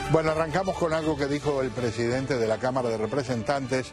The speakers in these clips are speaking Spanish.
Bueno, arrancamos con algo que dijo el presidente de la Cámara de Representantes,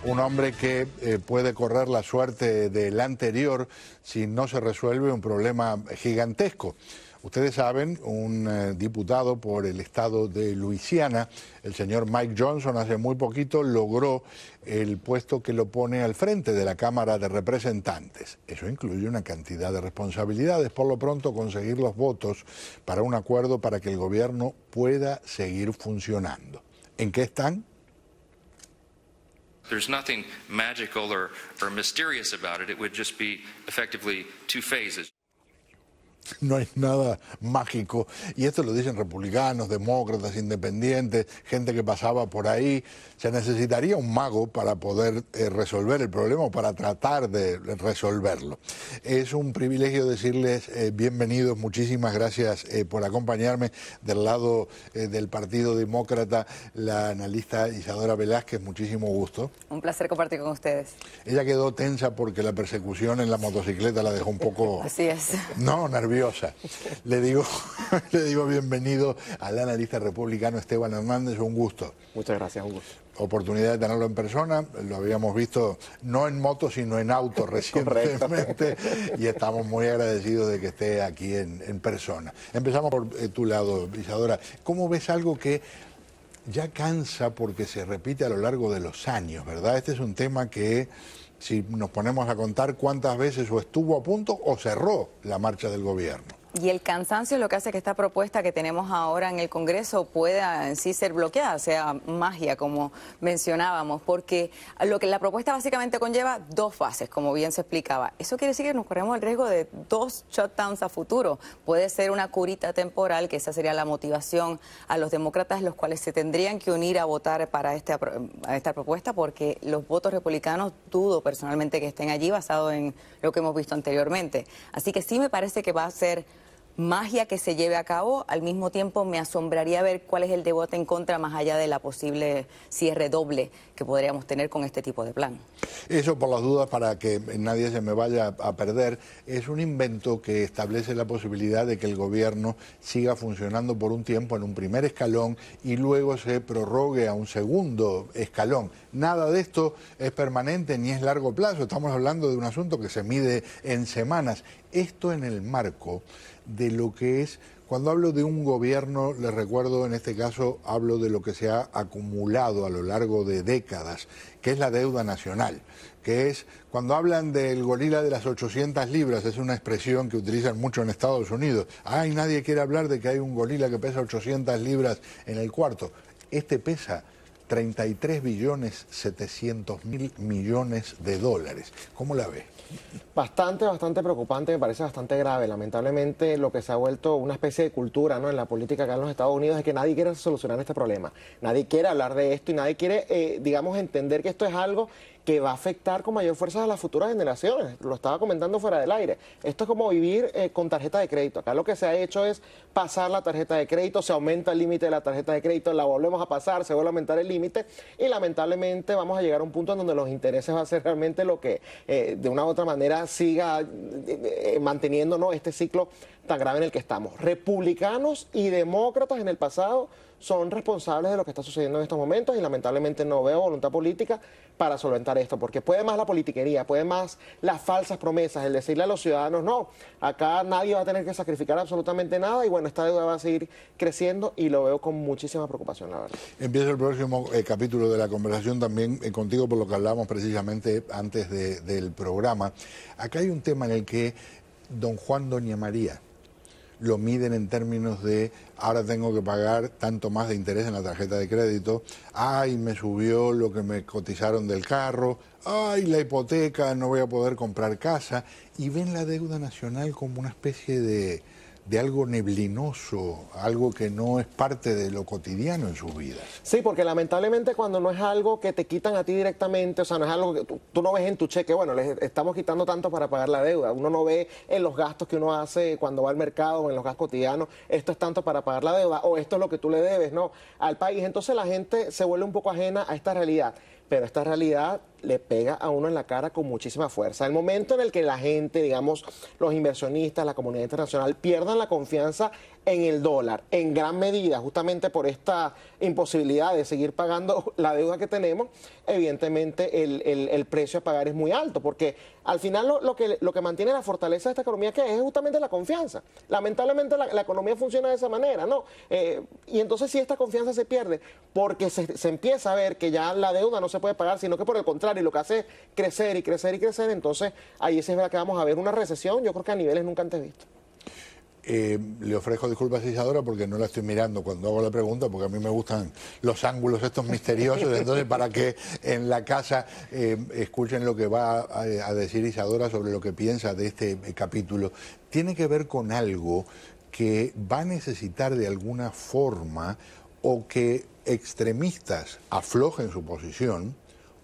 un hombre que puede correr la suerte del anterior si no se resuelve un problema gigantesco. Ustedes saben, un diputado por el estado de Luisiana, el señor Mike Johnson, hace muy poquito logró el puesto que lo pone al frente de la Cámara de Representantes. Eso incluye una cantidad de responsabilidades. Por lo pronto, conseguir los votos para un acuerdo para que el gobierno pueda seguir funcionando. ¿En qué están? There's nothing magical or mysterious about it. It would just be effectively two phases. No hay nada mágico, y esto lo dicen republicanos, demócratas, independientes, gente que pasaba por ahí. Se necesitaría un mago para poder resolver el problema o para tratar de resolverlo. Es un privilegio decirles bienvenidos, muchísimas gracias por acompañarme. Del lado del Partido Demócrata, la analista Isadora Velázquez, muchísimo gusto. Un placer compartir con ustedes. Ella quedó tensa porque la persecución en la motocicleta la dejó un poco... Así es. No, nerviosa. Le digo bienvenido al analista republicano Esteban Hernández, un gusto. Muchas gracias, un gusto. Oportunidad de tenerlo en persona, lo habíamos visto no en moto sino en auto recientemente y estamos muy agradecidos de que esté aquí en persona. Empezamos por tu lado, Isadora. ¿Cómo ves algo que ya cansa porque se repite a lo largo de los años, verdad? Este es un tema que, si nos ponemos a contar cuántas veces o estuvo a punto o cerró la marcha del gobierno. Y el cansancio es lo que hace que esta propuesta que tenemos ahora en el Congreso pueda en sí ser bloqueada, sea magia, como mencionábamos, porque la propuesta básicamente conlleva dos fases, como bien se explicaba. Eso quiere decir que nos corremos el riesgo de dos shutdowns a futuro. Puede ser una curita temporal, que esa sería la motivación a los demócratas, los cuales se tendrían que unir a votar para esta propuesta, porque los votos republicanos dudo personalmente que estén allí, basado en lo que hemos visto anteriormente. Así que sí me parece que va a ser magia que se lleve a cabo. Al mismo tiempo me asombraría ver cuál es el debate en contra, más allá de la posible cierre doble que podríamos tener con este tipo de plan. Eso, por las dudas, para que nadie se me vaya a perder, es un invento que establece la posibilidad de que el gobierno siga funcionando por un tiempo en un primer escalón y luego se prorrogue a un segundo escalón. Nada de esto es permanente ni es largo plazo, estamos hablando de un asunto que se mide en semanas. Esto en el marco de lo que es, cuando hablo de un gobierno, les recuerdo, en este caso, hablo de lo que se ha acumulado a lo largo de décadas, que es la deuda nacional, que es, cuando hablan del gorila de las 800 libras, es una expresión que utilizan mucho en Estados Unidos. Ay, nadie quiere hablar de que hay un gorila que pesa 800 libras en el cuarto. Este pesa 33.700.000.000.000 de dólares. ¿Cómo la ves? Bastante preocupante, me parece bastante grave. Lamentablemente lo que se ha vuelto una especie de cultura, ¿no?, en la política acá en los Estados Unidos es que nadie quiere solucionar este problema. Nadie quiere hablar de esto y nadie quiere, digamos, entender que esto es algo que va a afectar con mayor fuerza a las futuras generaciones. Lo estaba comentando fuera del aire. Esto es como vivir con tarjeta de crédito. Acá lo que se ha hecho es pasar la tarjeta de crédito, se aumenta el límite de la tarjeta de crédito, la volvemos a pasar, se vuelve a aumentar el límite y lamentablemente vamos a llegar a un punto en donde los intereses va a ser realmente lo que de una u otra manera siga manteniendo, ¿no?, este ciclo tan grave en el que estamos. Republicanos y demócratas en el pasado son responsables de lo que está sucediendo en estos momentos y lamentablemente no veo voluntad política para solventar esto, porque puede más la politiquería, puede más las falsas promesas, el decirle a los ciudadanos, no, acá nadie va a tener que sacrificar absolutamente nada y bueno, esta deuda va a seguir creciendo y lo veo con muchísima preocupación, la verdad. Empiezo el próximo capítulo de la conversación también contigo por lo que hablábamos precisamente antes del programa. Acá hay un tema en el que don Juan, doña María lo miden en términos de ahora tengo que pagar tanto más de interés en la tarjeta de crédito, ay, me subió lo que me cotizaron del carro, ay, la hipoteca, no voy a poder comprar casa, y ven la deuda nacional como una especie de algo neblinoso, algo que no es parte de lo cotidiano en sus vidas. Sí, porque lamentablemente cuando no es algo que te quitan a ti directamente, o sea, no es algo que tú no ves en tu cheque, bueno, les estamos quitando tanto para pagar la deuda, uno no ve en los gastos que uno hace cuando va al mercado o en los gastos cotidianos, esto es tanto para pagar la deuda o esto es lo que tú le debes, ¿no?, al país. Entonces la gente se vuelve un poco ajena a esta realidad. Pero esta realidad le pega a uno en la cara con muchísima fuerza. El momento en el que la gente, digamos, los inversionistas, la comunidad internacional pierdan la confianza en el dólar, en gran medida, justamente por esta imposibilidad de seguir pagando la deuda que tenemos, evidentemente el precio a pagar es muy alto, porque al final lo que mantiene la fortaleza de esta economía que es justamente la confianza. Lamentablemente la economía funciona de esa manera, ¿no? Y entonces si esta confianza se pierde, porque se empieza a ver que ya la deuda no se puede pagar, sino que por el contrario, lo que hace es crecer y crecer y crecer, entonces ahí se ve que vamos a ver una recesión, yo creo que a niveles nunca antes vistos. Le ofrezco disculpas a Isadora porque no la estoy mirando cuando hago la pregunta, porque a mí me gustan los ángulos estos misteriosos, entonces para que en la casa escuchen lo que va a decir Isadora sobre lo que piensa de este capítulo. Tiene que ver con algo que va a necesitar de alguna forma o que extremistas aflojen su posición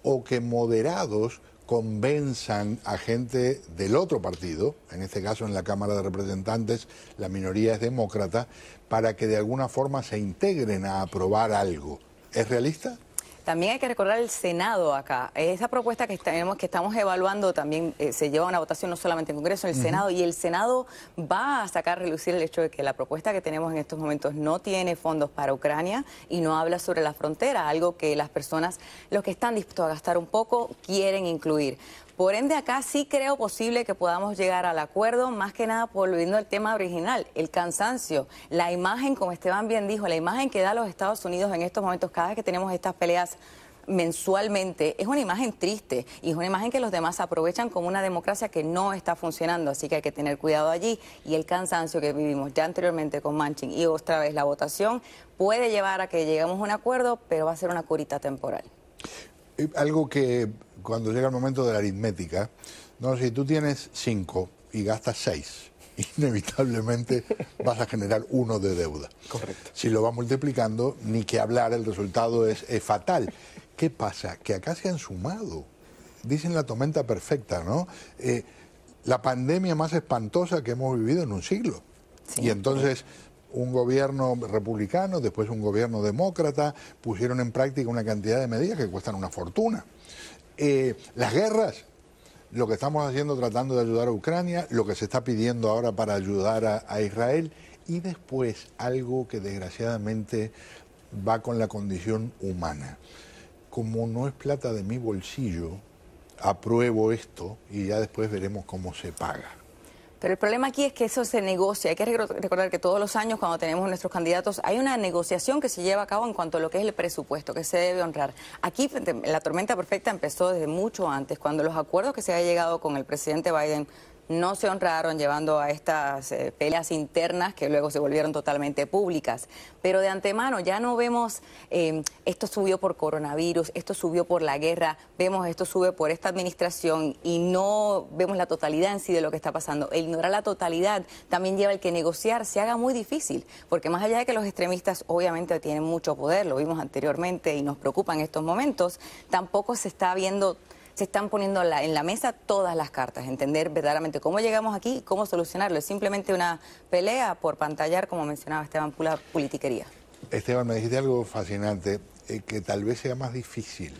o que moderados convenzan a gente del otro partido, en este caso en la Cámara de Representantes la minoría es demócrata, para que de alguna forma se integren a aprobar algo. ¿Es realista? También hay que recordar el Senado acá. Esa propuesta que estamos evaluando también se lleva a una votación no solamente en Congreso, en el Senado, y el Senado va a sacar a relucir el hecho de que la propuesta que tenemos en estos momentos no tiene fondos para Ucrania y no habla sobre la frontera, algo que las personas, los que están dispuestos a gastar un poco, quieren incluir. Por ende, acá sí creo posible que podamos llegar al acuerdo, más que nada volviendo al tema original, el cansancio, la imagen, como Esteban bien dijo, la imagen que da los Estados Unidos en estos momentos, cada vez que tenemos estas peleas mensualmente, es una imagen triste y es una imagen que los demás aprovechan como una democracia que no está funcionando, así que hay que tener cuidado allí. Y el cansancio que vivimos ya anteriormente con Manchin y otra vez la votación puede llevar a que lleguemos a un acuerdo, pero va a ser una curita temporal. Algo que cuando llega el momento de la aritmética, no, si tú tienes 5 y gastas 6, inevitablemente vas a generar 1 de deuda. Correcto. Si lo vas multiplicando, ni que hablar, el resultado es fatal. ¿Qué pasa? Que acá se han sumado. Dicen la tormenta perfecta, ¿no? La pandemia más espantosa que hemos vivido en un siglo. Sí. Y entonces un gobierno republicano, después un gobierno demócrata, pusieron en práctica una cantidad de medidas que cuestan una fortuna. Las guerras, lo que estamos haciendo tratando de ayudar a Ucrania, lo que se está pidiendo ahora para ayudar a Israel, y después algo que desgraciadamente va con la condición humana. Como no es plata de mi bolsillo, apruebo esto y ya después veremos cómo se paga. Pero el problema aquí es que eso se negocia. Hay que recordar que todos los años cuando tenemos nuestros candidatos hay una negociación que se lleva a cabo en cuanto a lo que es el presupuesto, que se debe honrar. Aquí la tormenta perfecta empezó desde mucho antes, cuando los acuerdos que se había llegado con el presidente Biden no se honraron, llevando a estas peleas internas que luego se volvieron totalmente públicas. Pero de antemano ya no vemos esto subió por coronavirus, esto subió por la guerra, vemos esto sube por esta administración y no vemos la totalidad en sí de lo que está pasando. El ignorar la totalidad también lleva el que negociar se haga muy difícil, porque más allá de que los extremistas obviamente tienen mucho poder, lo vimos anteriormente y nos preocupa en estos momentos, tampoco se está viendo. Se están poniendo en la mesa todas las cartas, entender verdaderamente cómo llegamos aquí y cómo solucionarlo. Es simplemente una pelea por pantallar, como mencionaba Esteban, pura politiquería. Esteban, me dijiste algo fascinante, que tal vez sea más difícil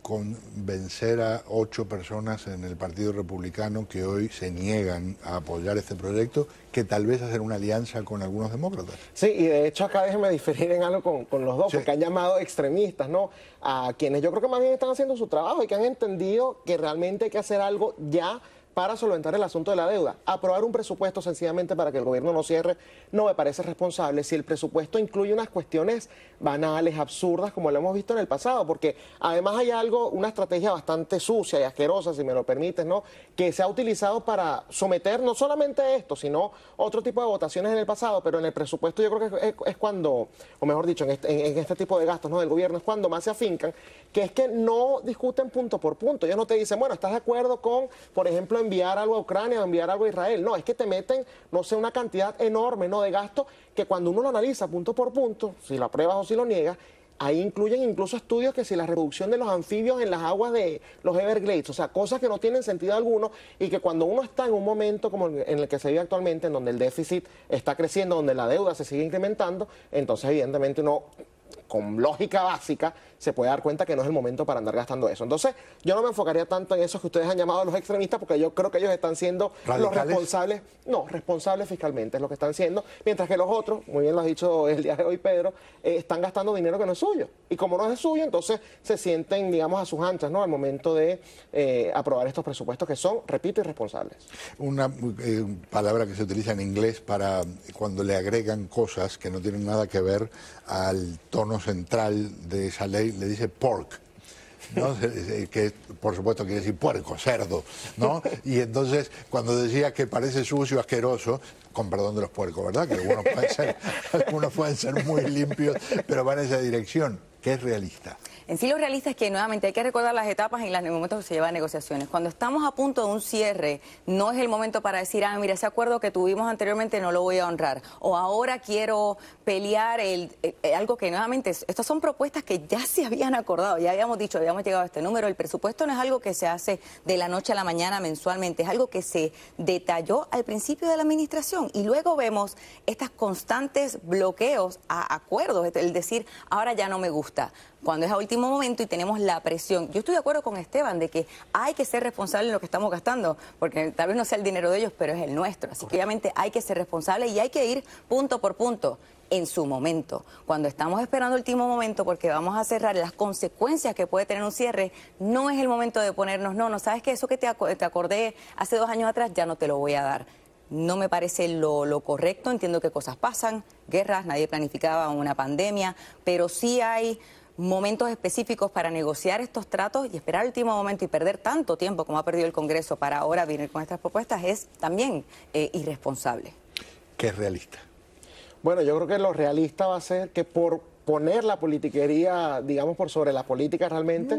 convencer a 8 personas en el Partido Republicano que hoy se niegan a apoyar este proyecto, que tal vez hacer una alianza con algunos demócratas. Sí, y de hecho acá déjenme diferir en algo con los dos, sí, porque han llamado extremistas, ¿no? A quienes yo creo que más bien están haciendo su trabajo y que han entendido que realmente hay que hacer algo ya para solventar el asunto de la deuda. Aprobar un presupuesto sencillamente para que el gobierno no cierre no me parece responsable si el presupuesto incluye unas cuestiones banales, absurdas, como lo hemos visto en el pasado, porque además hay algo, una estrategia bastante sucia y asquerosa, si me lo permites, ¿no?, que se ha utilizado para someter no solamente esto, sino otro tipo de votaciones en el pasado, pero en el presupuesto yo creo que es cuando, o mejor dicho, en este tipo de gastos, ¿no?, del gobierno es cuando más se afincan, que es que no discuten punto por punto. Ellos no te dicen, bueno, ¿estás de acuerdo con, por ejemplo, enviar algo a Ucrania o enviar algo a Israel? No, es que te meten, no sé, una cantidad enorme, ¿no?, de gasto que cuando uno lo analiza punto por punto, si lo apruebas o si lo niegas, ahí incluyen incluso estudios que si la reproducción de los anfibios en las aguas de los Everglades, o sea, cosas que no tienen sentido alguno y que cuando uno está en un momento como en el que se vive actualmente, en donde el déficit está creciendo, donde la deuda se sigue incrementando, entonces evidentemente uno con lógica básica, se puede dar cuenta que no es el momento para andar gastando eso. Entonces, yo no me enfocaría tanto en esos que ustedes han llamado los extremistas, porque yo creo que ellos están siendo ¿radicales? los responsables, no, responsables fiscalmente es lo que están siendo, mientras que los otros, muy bien lo has dicho el día de hoy, Pedro, están gastando dinero que no es suyo. Y como no es suyo, entonces se sienten, digamos, a sus anchas, ¿no?, al momento de aprobar estos presupuestos que son, repito, irresponsables. Una palabra que se utiliza en inglés para cuando le agregan cosas que no tienen nada que ver al tono central de esa ley, le dice pork, ¿no? Que por supuesto quiere decir puerco, cerdo, ¿no? Y entonces cuando decía que parece sucio, asqueroso, con perdón de los puercos, ¿verdad? Que algunos pueden ser muy limpios, pero van en esa dirección, que es realista. En sí, lo realista es que, nuevamente, hay que recordar las etapas y los momentos que se llevan negociaciones. Cuando estamos a punto de un cierre, no es el momento para decir, mira, ese acuerdo que tuvimos anteriormente no lo voy a honrar. O ahora quiero pelear algo que, nuevamente, estas son propuestas que ya se habían acordado, ya habíamos dicho, habíamos llegado a este número. El presupuesto no es algo que se hace de la noche a la mañana mensualmente, es algo que se detalló al principio de la administración. Y luego vemos estos constantes bloqueos a acuerdos, el decir, ahora ya no me gusta. Cuando es a último momento y tenemos la presión. Yo estoy de acuerdo con Esteban de que hay que ser responsable en lo que estamos gastando, porque tal vez no sea el dinero de ellos, pero es el nuestro. Así que obviamente hay que ser responsable y hay que ir punto por punto en su momento. Cuando estamos esperando el último momento porque vamos a cerrar, las consecuencias que puede tener un cierre, no es el momento de ponernos, no, ¿sabes qué? Eso que te acordé hace 2 años atrás ya no te lo voy a dar. No me parece lo correcto, entiendo que cosas pasan, guerras, nadie planificaba una pandemia, pero sí hay momentos específicos para negociar estos tratos y esperar el último momento y perder tanto tiempo como ha perdido el Congreso para ahora venir con estas propuestas es también irresponsable. Que es realista. Bueno, yo creo que lo realista va a ser que por poner la politiquería, digamos, por sobre la política realmente,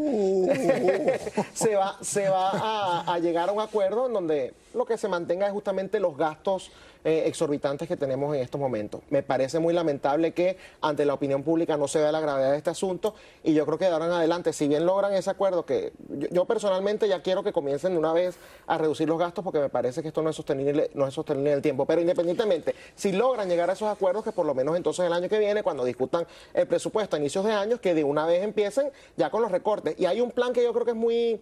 se va a llegar a un acuerdo en donde lo que se mantenga es justamente los gastos exorbitantes que tenemos en estos momentos. Me parece muy lamentable que ante la opinión pública no se vea la gravedad de este asunto y yo creo que de ahora en adelante, si bien logran ese acuerdo, que yo personalmente ya quiero que comiencen de una vez a reducir los gastos porque me parece que esto no es sostenible en el tiempo, pero independientemente, si logran llegar a esos acuerdos, que por lo menos entonces el año que viene, cuando discutan el presupuesto a inicios de años, que de una vez empiecen ya con los recortes. Y hay un plan que yo creo que es muy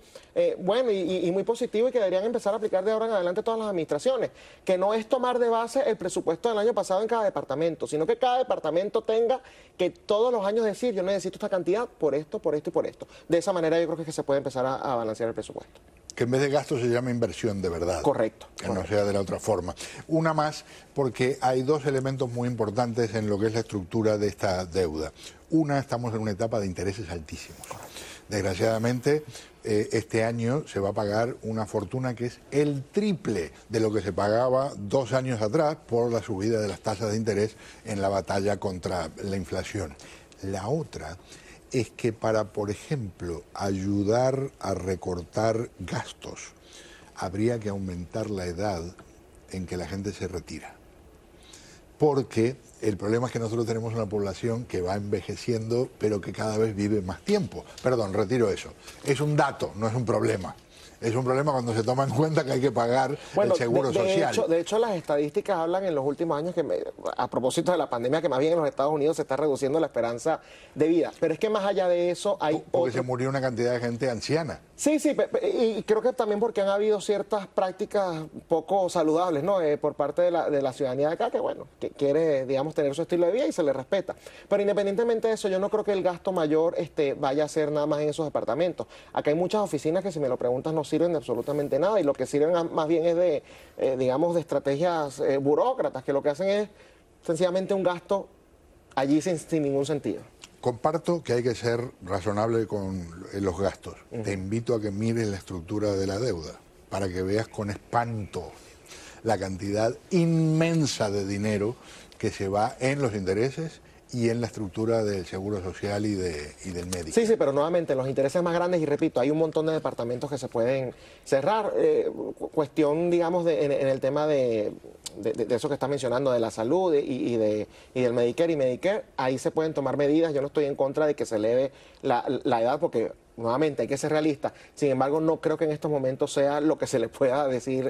bueno y muy positivo y que deberían empezar a aplicar de ahora en adelante todas las administraciones, que no es tomar de base el presupuesto del año pasado en cada departamento, sino que cada departamento tenga que todos los años decir, yo necesito esta cantidad por esto, por esto y por esto. De esa manera yo creo que se puede empezar a balancear el presupuesto. Que en vez de gasto se llame inversión de verdad. Correcto. Que no sea de la otra forma. Una más, porque hay 2 elementos muy importantes en lo que es la estructura de esta deuda. Una, estamos en una etapa de intereses altísimos. Desgraciadamente, este año se va a pagar una fortuna que es el triple de lo que se pagaba 2 años atrás por la subida de las tasas de interés en la batalla contra la inflación. La otra es que para, por ejemplo, ayudar a recortar gastos, habría que aumentar la edad en que la gente se retira. Porque el problema es que nosotros tenemos una población que va envejeciendo, pero que cada vez vive más tiempo. Perdón, retiro eso. Es un dato, no es un problema. Es un problema cuando se toma en cuenta que hay que pagar el seguro social. De hecho, las estadísticas hablan en los últimos años, a propósito de la pandemia, que más bien en los Estados Unidos se está reduciendo la esperanza de vida. Pero es que más allá de eso hay porque se murió una cantidad de gente anciana. Sí, y creo que también porque han habido ciertas prácticas poco saludables, ¿no? Por parte de la ciudadanía de acá, que bueno, que quiere, digamos, tener su estilo de vida y se le respeta. Pero independientemente de eso, yo no creo que el gasto mayor vaya a ser nada más en esos departamentos. Acá hay muchas oficinas que, si me lo preguntas, no sirven de absolutamente nada y lo que sirven más bien es de, digamos, de estrategias burócratas, que lo que hacen es sencillamente un gasto allí sin ningún sentido. Comparto que hay que ser razonable con los gastos. Te invito a que mires la estructura de la deuda para que veas con espanto la cantidad inmensa de dinero que se va en los intereses y en la estructura del seguro social y del médico. Sí, pero nuevamente los intereses más grandes, y repito, hay un montón de departamentos que se pueden cerrar. Cuestión, digamos, en el tema de eso que está mencionando, de la salud y del Medicare y Medicare, ahí se pueden tomar medidas. Yo no estoy en contra de que se eleve la edad porque, nuevamente, hay que ser realista. Sin embargo, no creo que en estos momentos sea lo que se le pueda decir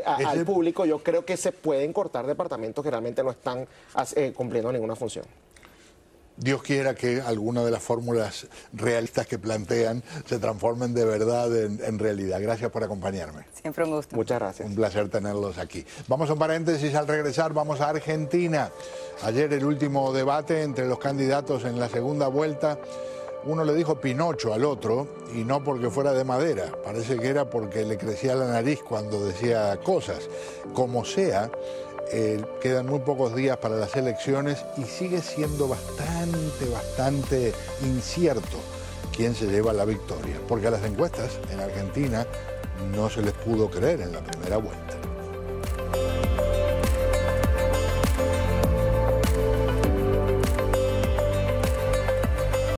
al público. Yo creo que se pueden cortar departamentos que realmente no están cumpliendo ninguna función. Dios quiera que alguna de las fórmulas realistas que plantean se transformen de verdad en realidad. Gracias por acompañarme. Siempre un gusto. Muchas gracias. Un placer tenerlos aquí. Vamos a un paréntesis, al regresar vamos a Argentina. Ayer el último debate entre los candidatos en la segunda vuelta. Uno le dijo Pinocho al otro, y no porque fuera de madera, parece que era porque le crecía la nariz cuando decía cosas. Como sea, quedan muy pocos días para las elecciones y sigue siendo bastante incierto quién se lleva la victoria, porque a las encuestas en Argentina no se les pudo creer en la primera vuelta.